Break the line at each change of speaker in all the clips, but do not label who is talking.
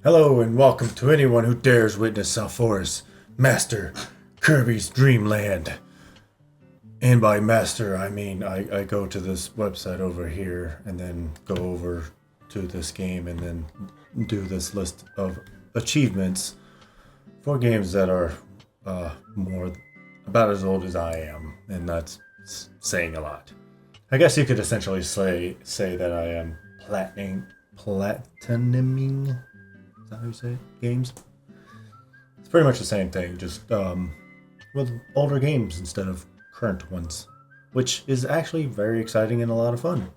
Hello and welcome to anyone who dares witness Salforis, Master Kirby's Dreamland. And by master, I mean I go to this website over here and then go over to this game and then do this list of achievements for games that are more about as old as I am, and that's saying a lot. I guess you could essentially say that I am platinuming. Is that how you say it? Games? It's pretty much the same thing, just with older games instead of current ones, which is actually very exciting and a lot of fun.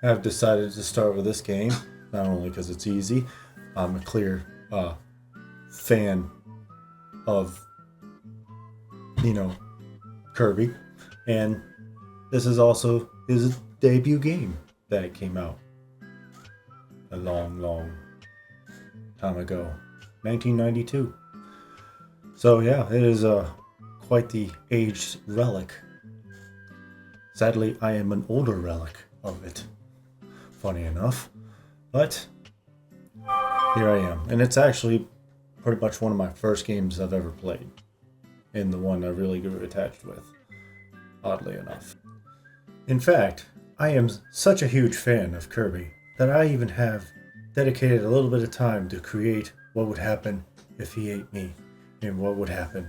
I've decided to start with this game, not only because it's easy. I'm a clear fan of, Kirby, and this is also his debut game that came out a long time ago, 1992. So yeah, it is quite the aged relic. Sadly, I am an older relic of it, funny enough, but here I am, and it's actually pretty much one of my first games I've ever played, and the one I really grew attached with, oddly enough. In fact, I am such a huge fan of Kirby that I even have dedicated a little bit of time to create what would happen if he ate me, and what would happen.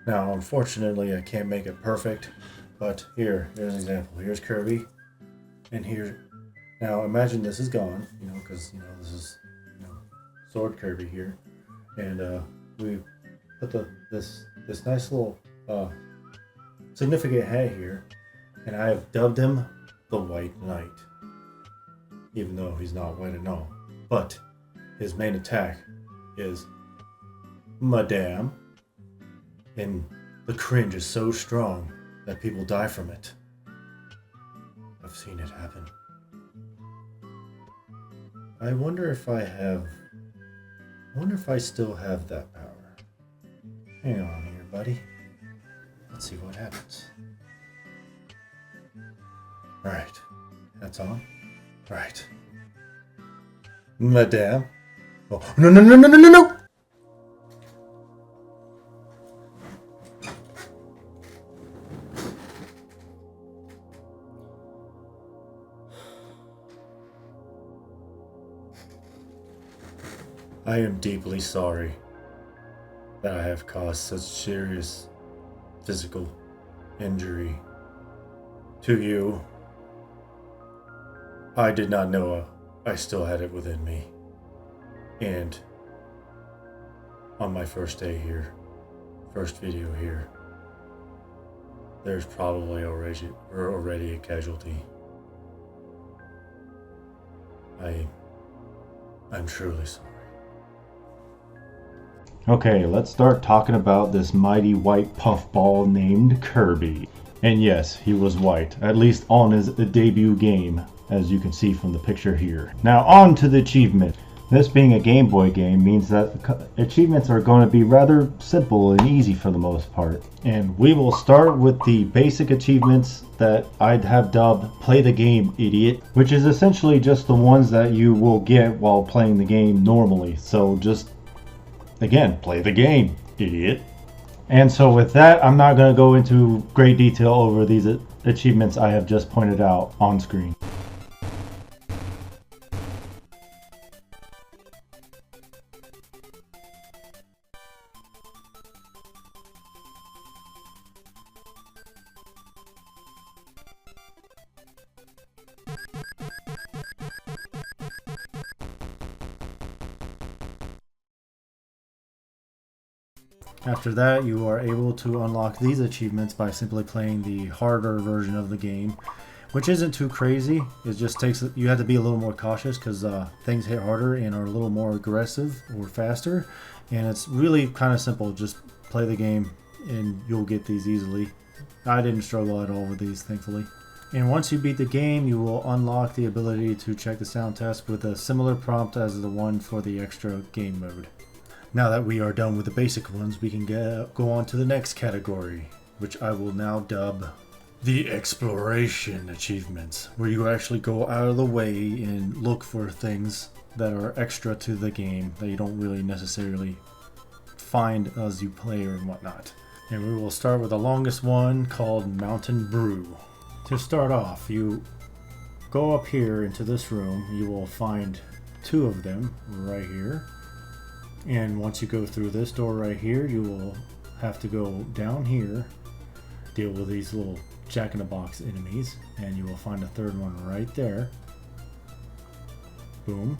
Now, unfortunately, I can't make it perfect, but here's an example. Here's Kirby, and here. Now, imagine this is gone, because this is Sword Kirby here, and we put this nice little significant hat here, and I have dubbed him the White Knight, even though he's not white at all. But his main attack is Madame, and the cringe is so strong that people die from it. I've seen it happen. I wonder if I still have that power. Hang on here, buddy. Let's see what happens. Alright, that's on. Right. Madame. Oh, no! I am deeply sorry that I have caused such serious physical injury to you. I did not know I still had it within me. And on my first day here, first video here, there's probably already a casualty. I'm truly sorry. Okay, let's start talking about this mighty white puffball named Kirby. And yes, he was white, at least on his debut game, as you can see from the picture here. Now on to the achievement. This being a Game Boy game means that achievements are going to be rather simple and easy for the most part. And we will start with the basic achievements that I'd have dubbed Play the Game, Idiot, which is essentially just the ones that you will get while playing the game normally. So just, again, play the game, idiot. And so with that, I'm not going to go into great detail over these achievements I have just pointed out on screen. After that, you are able to unlock these achievements by simply playing the harder version of the game, which isn't too crazy. It just takes, you have to be a little more cautious because things hit harder and are a little more aggressive or faster, and it's really kind of simple. Just play the game and you'll get these easily. I didn't struggle at all with these, thankfully. And once you beat the game, you will unlock the ability to check the sound test with a similar prompt as the one for the extra game mode. Now that we are done with the basic ones, we can go on to the next category, which I will now dub the exploration achievements, where you actually go out of the way and look for things that are extra to the game that you don't really necessarily find as you play or whatnot. And we will start with the longest one called Mountain Brew. To start off, you go up here into this room. You will find 2 of them right here. And once you go through this door right here, you will have to go down here, deal with these little jack-in-the-box enemies, and you will find a 3rd one right there. Boom.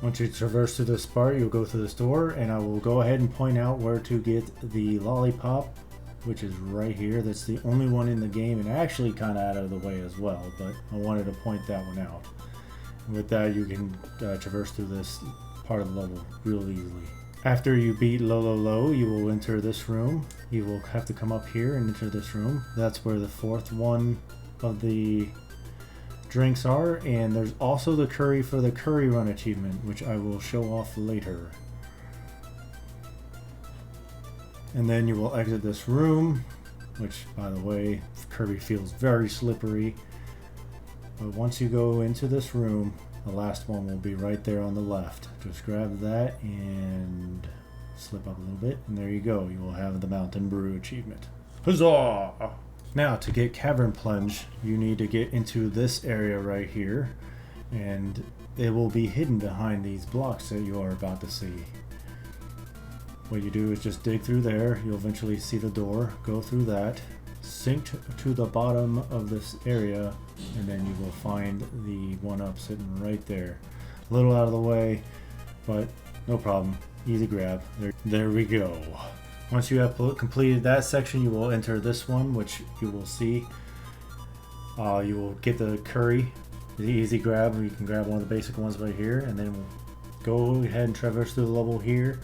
Once you traverse through this part, you'll go through this door, and I will go ahead and point out where to get the lollipop, which is right here. That's the only one in the game, and actually kind of out of the way as well, but I wanted to point that one out. And with that, you can traverse through this part of the level real easily. After you beat Low, you will enter this room. You will have to come up here and enter this room. That's where the 4th one of the drinks are, and there's also the curry for the curry run achievement, which I will show off later. And then you will exit this room, which, by the way, Kirby feels very slippery. But once you go into this room, the last one will be right there on the left. Just grab that and slip up a little bit, and there you go. You will have the Mountain Brew achievement. Huzzah! Now, to get Cavern Plunge, you need to get into this area right here, and it will be hidden behind these blocks that you are about to see. What you do is just dig through there. You'll eventually see the door. Go through that, sink to the bottom of this area, and then you will find the 1-up sitting right there. A little out of the way, but no problem. Easy grab. There we go. Once you have completed that section, you will enter this one, which you will see. You will get the curry, the easy grab. You can grab one of the basic ones right here, and then we'll go ahead and traverse through the level here,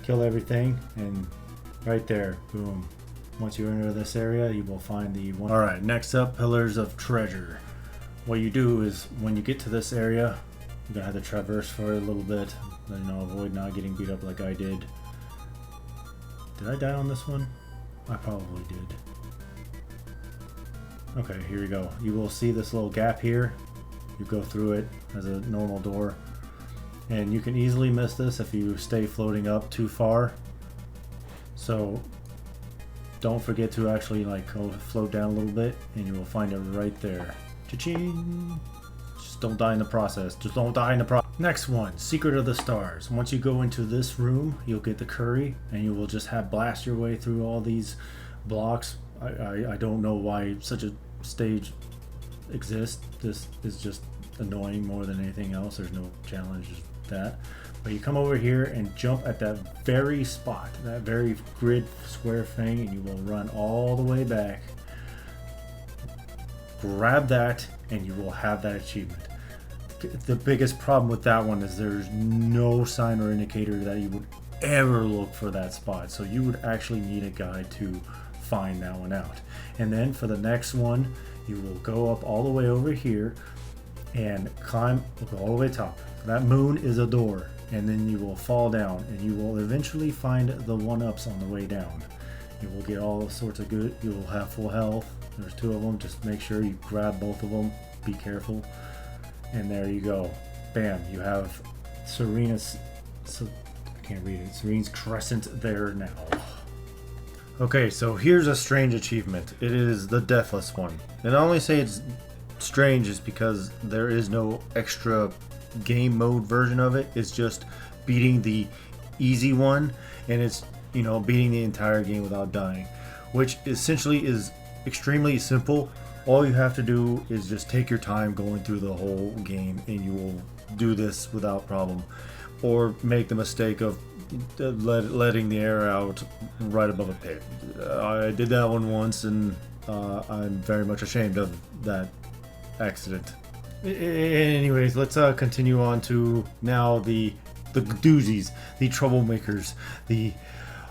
kill everything, and right there, boom. Once you enter this area, you will find the one. Alright, next up, Pillars of Treasure. What you do is, when you get to this area, you're going to have to traverse for a little bit, avoid not getting beat up like I did. Did I die on this one? I probably did. Okay, here we go. You will see this little gap here. You go through it as a normal door. And you can easily miss this if you stay floating up too far. So don't forget to actually go float down a little bit, and you will find it right there. Cha-ching! Just don't die in the process. Just don't die in the process. Next one, Secret of the Stars. Once you go into this room, you'll get the curry, and you will just blast your way through all these blocks. I don't know why such a stage exists. This is just annoying more than anything else. There's no challenge with that. But you come over here and jump at that very spot, that very grid square thing, and you will run all the way back. Grab that, and you will have that achievement. The biggest problem with that one is there's no sign or indicator that you would ever look for that spot. So you would actually need a guide to find that one out. And then for the next one, you will go up all the way over here and climb all the way top. That moon is a door, and then you will fall down, and you will eventually find the 1-ups on the way down. You will get all sorts of good. You will have full health. There's 2 of them. Just make sure you grab both of them. Be careful. And there you go. Bam. You have Serena's... I can't read it. Serene's Crescent there now. Okay, so here's a strange achievement. It is the Deathless one. And I only say it's strange is because there is no extra game mode version of it. It's just beating the easy one, and it's beating the entire game without dying, which essentially is extremely simple. All you have to do is just take your time going through the whole game, and you will do this without problem. Or make the mistake of letting the air out right above a pit. I did that one once, and I'm very much ashamed of that accident. Anyways, let's continue on to now the doozies, the troublemakers, the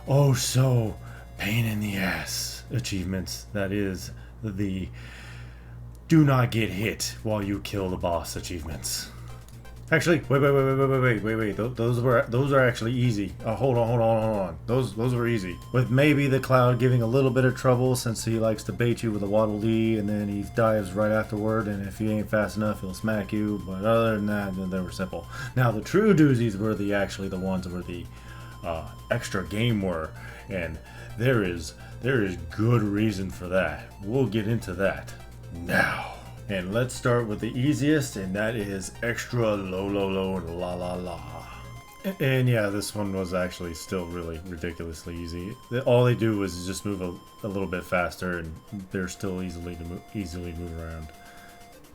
oh so pain in the ass achievements. That is the do not get hit while you kill the boss achievements. Actually, wait. Those are actually easy. Hold on. Those were easy. With maybe the Cloud giving a little bit of trouble since he likes to bait you with a Waddle Dee, and then he dives right afterward. And if you ain't fast enough, he'll smack you. But other than that, they were simple. Now the true doozies were the ones where the extra game were, and there is good reason for that. We'll get into that now. And let's start with the easiest, and that is extra low la la la. And yeah, this one was actually still really ridiculously easy. All they do is just move a little bit faster, and they're still easily move around.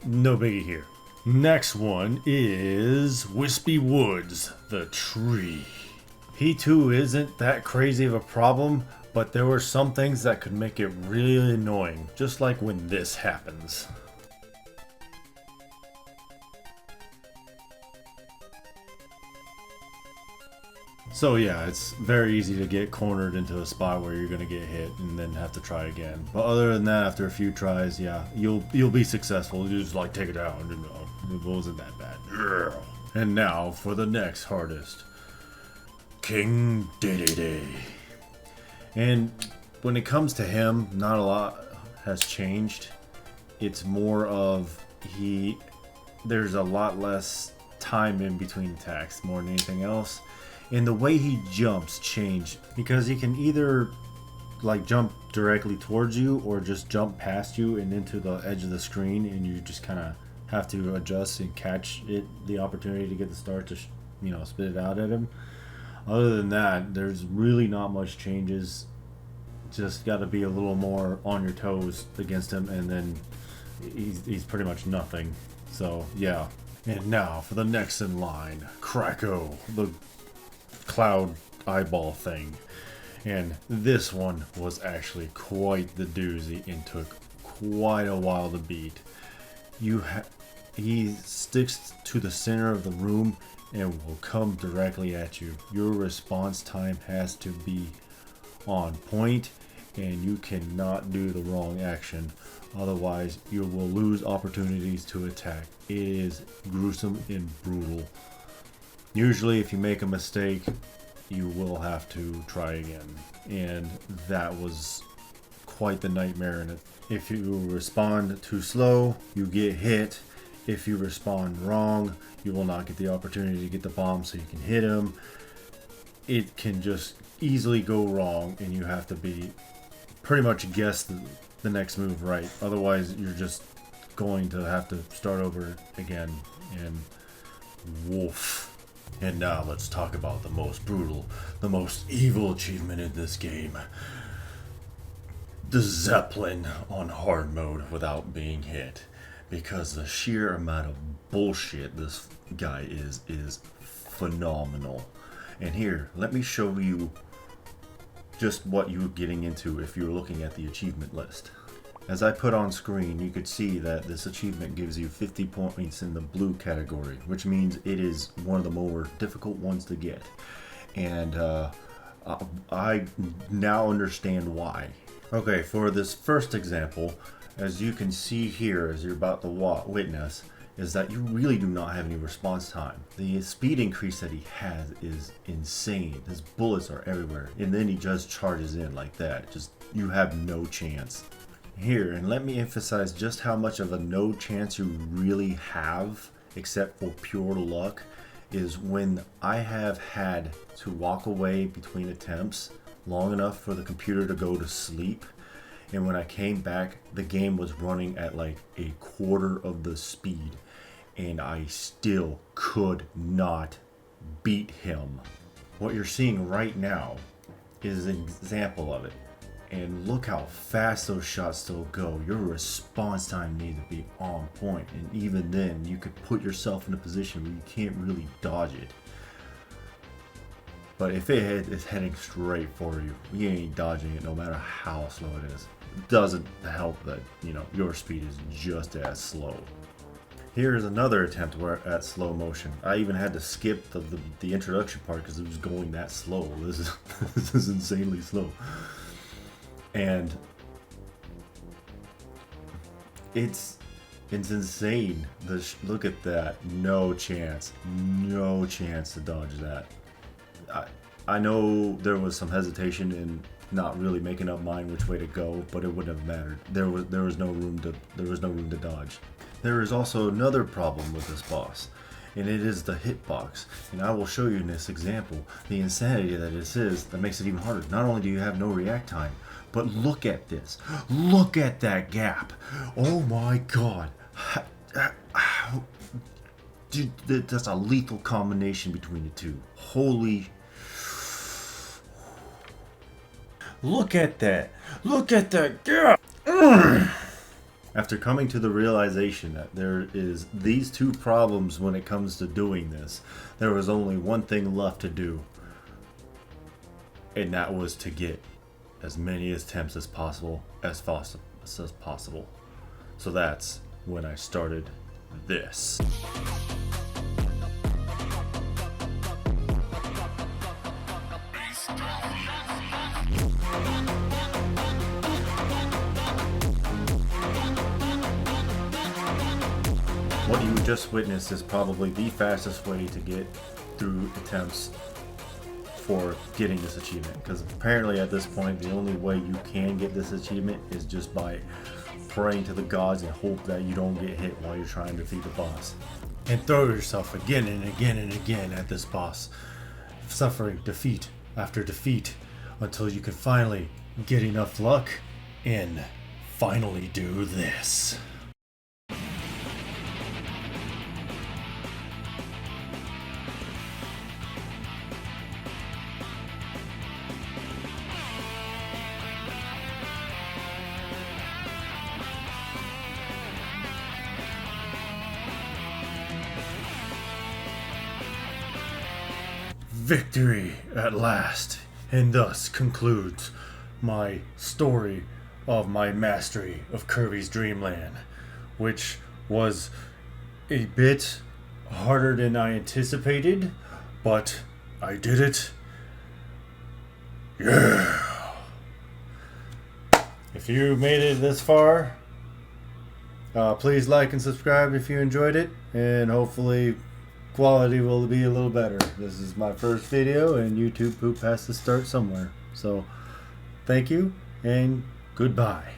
No biggie here. Next one is Wispy Woods, the tree. He too isn't that crazy of a problem, but there were some things that could make it really annoying, just like when this happens. So yeah, it's very easy to get cornered into a spot where you're gonna get hit and then have to try again. But other than that, after a few tries, yeah, you'll be successful. You just like take it out. It wasn't that bad. And now for the next hardest, King Dedede. And when it comes to him, not a lot has changed. It's more of there's a lot less time in between attacks more than anything else. And the way he jumps changed because he can either like jump directly towards you or just jump past you and into the edge of the screen, and you just kind of have to adjust and catch the opportunity to get the start to spit it out at him. Other than that, there's really not much changes. Just got to be a little more on your toes against him, and then he's pretty much nothing. So yeah. And now for the next in line, Kracko, the Cloud eyeball thing. And this one was actually quite the doozy and took quite a while to beat. He sticks to the center of the room and will come directly at you. Your response time has to be on point, and you cannot do the wrong action. Otherwise, you will lose opportunities to attack. It is gruesome and brutal. Usually, if you make a mistake, you will have to try again. And that was quite the nightmare in it. If you respond too slow, you get hit. If you respond wrong, you will not get the opportunity to get the bomb so you can hit him. It can just easily go wrong, and you have to be pretty much guess the next move right. Otherwise, you're just going to have to start over again, and woof. And now let's talk about the most brutal, the most evil achievement in this game. The Zeppelin on hard mode without being hit. Because the sheer amount of bullshit this guy is phenomenal. And here, let me show you just what you're getting into if you're looking at the achievement list. As I put on screen, you could see that this achievement gives you 50 points in the blue category, which means it is one of the more difficult ones to get. And I now understand why. Okay, for this first example, as you can see here, as you're about to witness, is that you really do not have any response time. The speed increase that he has is insane. His bullets are everywhere, and then he just charges in like that. Just, you have no chance. Here, and let me emphasize just how much of a no chance you really have, except for pure luck, is when I have had to walk away between attempts long enough for the computer to go to sleep, and when I came back, the game was running at like a quarter of the speed, and I still could not beat him. What you're seeing right now is an example of it. And look how fast those shots still go. Your response time needs to be on point. And even then, you could put yourself in a position where you can't really dodge it. But if it is heading straight for you, you ain't dodging it no matter how slow it is. It doesn't help that, your speed is just as slow. Here's another attempt where at slow motion. I even had to skip the introduction part because it was going that slow. This is insanely slow. And it's It's insane. Look at that. No chance. No chance to dodge that. I know there was some hesitation in not really making up mind which way to go, but it wouldn't have mattered. There was no room to dodge. There is also another problem with this boss, and it is the hitbox. And I will show you in this example the insanity that this is that makes it even harder. Not only do you have no react time, but look at this. Look at that gap. Oh my god. Dude, that's a lethal combination between the two. Holy. Look at that. Look at that gap. After coming to the realization that there is these two problems when it comes to doing this, there was only one thing left to do. And that was to get as many attempts as possible. So that's when I started this. What you just witnessed is probably the fastest way to get through attempts for getting this achievement, because apparently at this point the only way you can get this achievement is just by praying to the gods and hope that you don't get hit while you're trying to defeat the boss. And throw yourself again and again and again at this boss, suffering defeat after defeat until you can finally get enough luck and finally do this. Victory at last, and thus concludes my story of my mastery of Kirby's Dream Land, which was a bit harder than I anticipated, but I did it. Yeah! If you made it this far, please like and subscribe if you enjoyed it, and hopefully quality will be a little better. This is my first video and YouTube poop has to start somewhere. So thank you and goodbye.